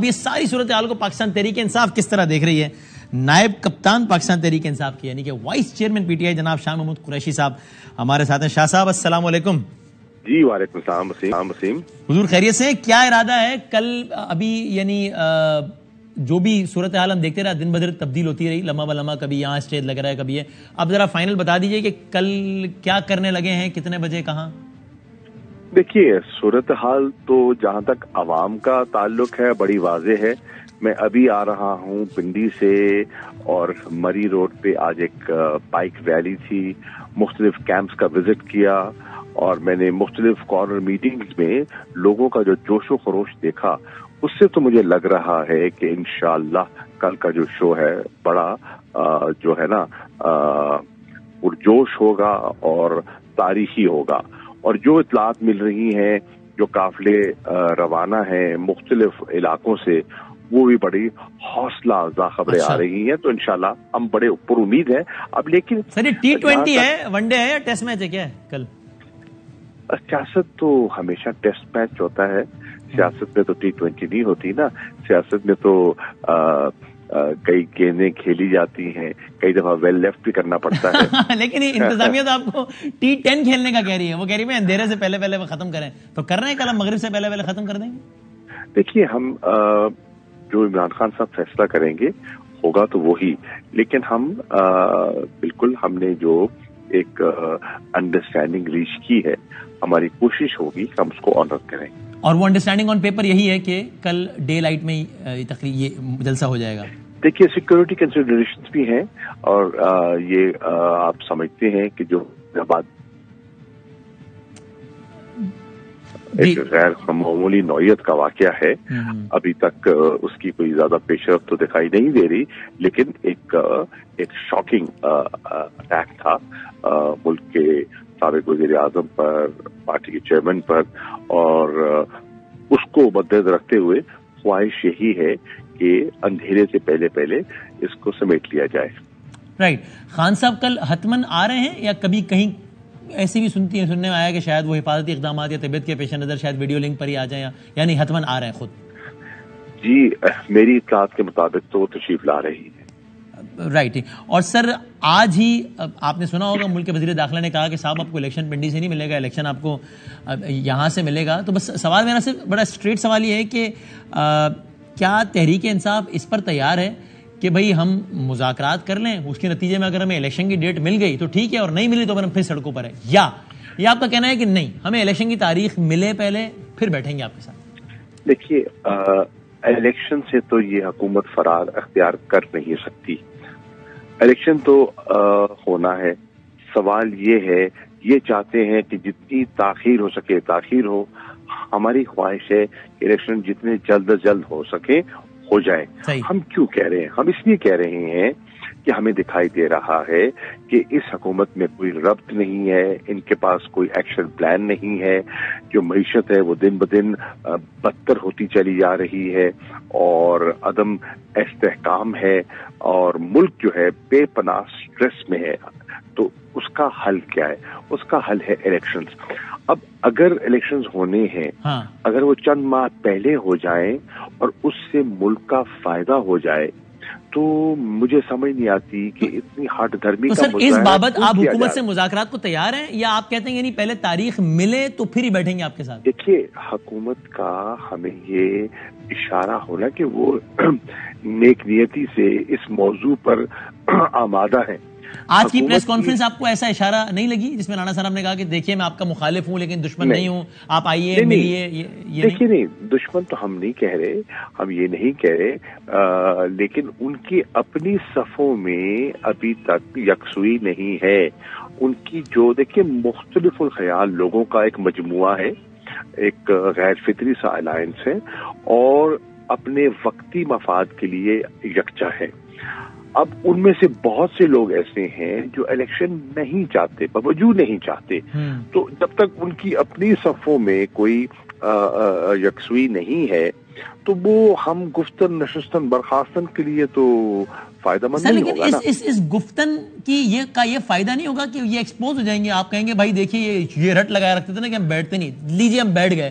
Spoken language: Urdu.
یہ ساری صورتحال کو پاکستان تحریک انصاف کس طرح دیکھ رہی ہے؟ نائب کپتان پاکستان تحریک انصاف کی یعنی کہ vice chairman P T I جناب شاہ محمود قریشی صاحب ہمارے ساتھ ہیں. شاہ صاحب السلام علیکم. جی وعلیکم السلام وسیم. حضور خیریت سے؟ کیا ارادہ ہے کل ابھی یعنی جو بھی صورتحال ہم دیکھتے رہا دن بدر تبدیل ہوتی رہی لمحہ بلمحہ، کبھی یہاں اسٹیج لگ رہا ہے کبھی ہے، اب ذرا فائنل بتا دیجئے کہ کل کیا کرنے لگے ہیں، کتنے بجے، کہاں؟ دیکھیے صورتحال تو جہاں تک عوام کا تعلق ہے بڑی واضح ہے. میں ابھی آ رہا ہوں پنڈی سے اور مری روڈ پہ آج ایک بائک ریلی تھی، مختلف کیمپس کا وزٹ کیا اور میں نے مختلف کارنر میٹنگز میں لوگوں کا جو جوش و خروش دیکھا اس سے تو مجھے لگ رہا ہے کہ انشاءاللہ کل کا جو شو ہے بڑا جو ہے نا پرجوش ہوگا اور تاریخی ہوگا. اور جو اطلاعات مل رہی ہیں، جو قافلے روانہ ہیں مختلف علاقوں سے، وہ بھی بڑی حوصلہ افزا خبریں آ رہی ہیں، تو انشاءاللہ ہم بڑے پر امید ہیں. اب لیکن سر یہ T20 ہے، ون ڈے ہے یا ٹیسٹ میچ ہے، کیا ہے کل؟ سیاست تو ہمیشہ ٹیسٹ میچ ہوتا ہے، سیاست میں تو T20 نہیں ہوتی نا. سیاست میں تو کئی گیندیں کھیلی جاتی ہیں، کئی دفعہ ویل لیفٹ بھی کرنا پڑتا ہے. لیکن انتظامیہ تو آپ کو T10 کھیلنے کا کہہ رہی ہے، وہ کہہ رہی ہے اندھیرے سے پہلے پہلے وہ ختم کریں، تو کر رہے ہیں کل ہم مغرب سے پہلے پہلے ختم کر دیں گے؟ دیکھیے ہم جو عمران خان صاحب فیصلہ کریں گے ہوگا تو وہی، لیکن ہم بالکل ہم نے جو ایک انڈرسٹینڈنگ ریچ کی ہے، ہماری کوشش ہوگی کہ ہم اس کو آنر کریں. اور وہ انڈرسٹینڈنگ آن پیپر یہی ہے کہ کل ڈے لائٹ میں یہ جلسہ ہو جائے گا. دیکھیے سیکورٹی کنسیڈریشنز بھی ہیں اور یہ آپ سمجھتے ہیں کہ جو بعد ایک غیر معمولی نوعیت کا واقعہ ہے، ابھی تک اس کی کوئی زیادہ پیش رفت تو دکھائی نہیں دے رہی، لیکن ایک شاکنگ اٹیک تھا ملک کے سابق وزیر اعظم پر، پارٹی کے چیئرمین پر، اور اس کو مدنظر رکھتے ہوئے خواہش یہی ہے کہ اندھیرے سے پہلے پہلے اس کو سمیٹ لیا جائے. رائٹ. خان صاحب کل حتمن آ رہے ہیں یا کبھی کہیں ایسی بھی سننے میں آیا کہ شاید وہ حفاظتی اقدامات یا طبیعت کے پیش نظر شاید ویڈیو لنک پر ہی آ جائیں، یعنی حتمن آ رہے ہیں خود؟ جی میری اطلاعات کے مطابق تو وہ تشریف لا رہی ہے. رائٹ. اور سر آج ہی آپ نے سنا ہوگا ملک کے وزیر داخلہ نے کہا کہ صاحب آپ کو الیکشن پنڈی سے نہیں ملے گا، الیکشن آپ کو یہاں سے ملے گا. تو بس سوال میرا صرف بڑا اسٹریٹ سوال یہ ہے کہ کیا تحریک انصاف اس پر تیار ہے کہ بھئی ہم مذاکرات کر لیں، اس کے نتیجے میں اگر ہمیں الیکشن کی ڈیٹ مل گئی تو ٹھیک ہے، اور نہیں ملی تو ہم پھر سڑکوں پر ہے، یا یہ آپ کا کہنا ہے کہ نہیں ہمیں الیکشن کی تاریخ ملے پہلے پھر بیٹھیں گے آپ کے ساتھ؟ دیکھیے الیکشن سے تو یہ حکومت فرار اختیار کر نہیں سکتی، الیکشن تو ہونا ہے. سوال یہ ہے، یہ چاہتے ہیں کہ جتنی تاخیر ہو سکے تاخیر ہو. ہماری خواہش ہے کہ الیکشن جتنے جلد از جلد ہو سکے ہو جائے. ہم کیوں کہہ رہے ہیں؟ ہم اس لیے کہہ رہے ہیں کہ ہمیں دکھائی دے رہا ہے کہ اس حکومت میں کوئی ربط نہیں ہے، ان کے پاس کوئی ایکشن پلان نہیں ہے. جو معیشت ہے وہ دن بدن بدتر ہوتی چلی جا رہی ہے اور عدم استحکام ہے، اور ملک جو ہے بے پناہ سٹریس میں ہے. تو اس کا حل کیا ہے؟ اس کا حل ہے الیکشنز. اب اگر الیکشنز ہونے ہیں، اگر وہ چند ماہ پہلے ہو جائیں اور اس سے ملک کا فائدہ ہو جائے تو مجھے سمجھ نہیں آتی کہ اتنی ہٹ دھرمی کا مظاہرہ. اس بابت آپ حکومت سے مذاکرات کو تیار ہیں یا آپ کہتے ہیں یعنی پہلے تاریخ ملے تو پھر ہی بیٹھیں گے آپ کے ساتھ؟ دیکھیے حکومت کا ہمیں یہ اشارہ ہونا کہ وہ نیک نیتی سے اس موضوع پر آمادہ ہے. آج کی پریس کانفرنس آپ کو ایسا اشارہ نہیں لگی جس میں رانا صاحب نے کہا کہ دیکھیے میں آپ کا مخالف ہوں لیکن دشمن نہیں ہوں، آپ آئیے ملیے؟ دیکھیے نہیں، دشمن تو ہم نہیں کہہ رہے، ہم یہ نہیں کہہ رہے، لیکن ان کی اپنی صفوں میں ابھی تک یکسوئی نہیں ہے. ان کی جو دیکھیے مختلف الخیال لوگوں کا ایک مجموعہ ہے، ایک غیر فطری سا الائنس ہے اور اپنے وقتی مفاد کے لیے یکجا ہے. اب ان میں سے بہت سے لوگ ایسے ہیں جو الیکشن نہیں چاہتے، باوجود نہیں چاہتے. تو جب تک ان کی اپنی صفوں میں کوئی یکسوئی نہیں ہے تو وہ ہم گفتن نشستن برخاستن کے لیے تو فائدہ مند نہیں ہوگا نا. اس گفتن کی یہ فائدہ نہیں ہوگا کہ یہ ایکسپوز ہو جائیں گے. آپ کہیں گے بھائی دیکھیے یہ رٹ لگایا رکھتے تھے نا کہ ہم بیٹھتے نہیں، لیجیے ہم بیٹھ گئے،